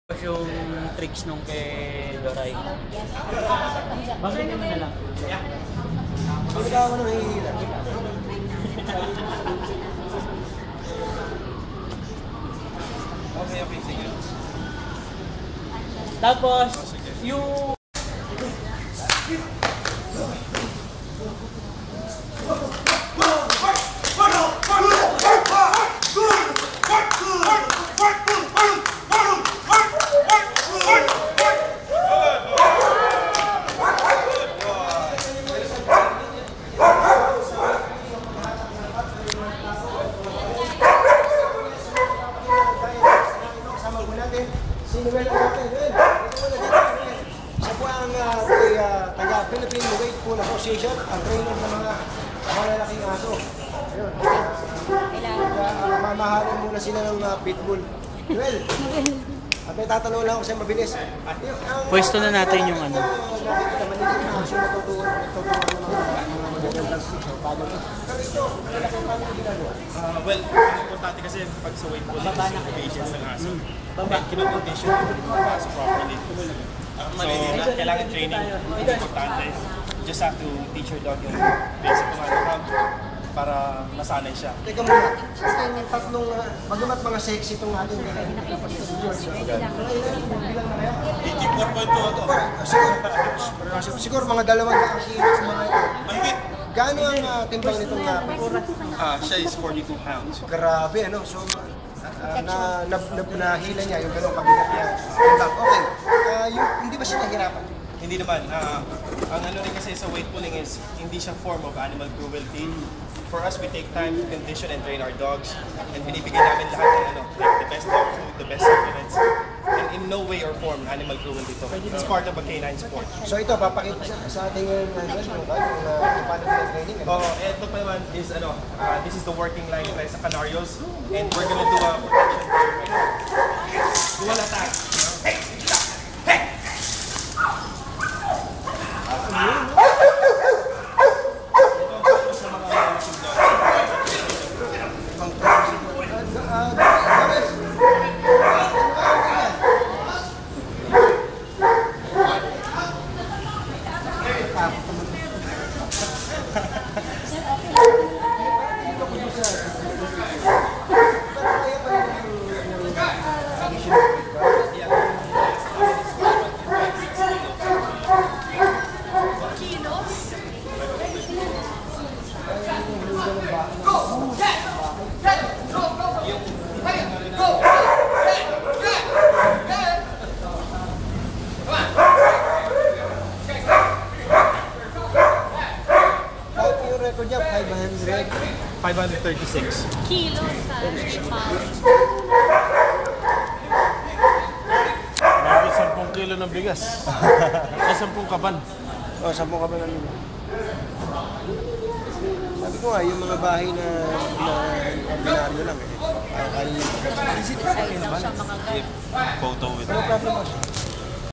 Yung tricks nung kay Doray. Bakit naman na lang? Hindi ka ako nang hihila. Okay, sige. Tapos, yung... Sinuwel ko natin, siya po ang taga-Philippine Weight Pool Association, ang trainer ng mga malalaking aso. Ayun, mamahalin muna sila ng pitbull. Noel, at may tatanong lang ako sa'yo mabilis. Pwesto na natin yung ano. Nakikita maligid na aso na tutuan ng mga magagandang picture. Paano ito? Pero ito, paano ginagawa? Well, ang importante kasi pag sa weight pool, yung patience ng aso. Kino-condition yung aso properly. So, kailangan training. Ang importante, just have to teach your dog yung basic ng ano para masanay siya. Teka muna, tatlong, magamat mga sexy itong ating siguro mga 200 kilos mga ito. Mahigit! Gaano ang timbang nitong Siya is 42 pounds. grabe, ano? So, nahila niya yung gano'ng kabigat niya. Timbang, okay. Hindi ba siya nahirapan? Hindi naman. Ang ano rin kasi sa weight pulling is hindi siya form of animal cruelty. For us, we take time to condition and train our dogs. And binibigyan namin lahat ng ano, like the best dog food, the best supplements. And in no way or form animal cruelty to. It's part of a canine sport. So ito, papakita sa ating yung paano nila training. Ito pa naman is ano, this is the working line tayo sa Canarios. And we're gonna do a protection drill. Dual attack. Record niya, 536 kilos sa pounds. Grabe, 10 kilo ng bigas. Ay, 10 kaban. Oh, 10 ka ba namin? Sabi ko nga, yung mga bahay na ordinaryo lang eh. Size lang siya mga photo with Ano problem mo?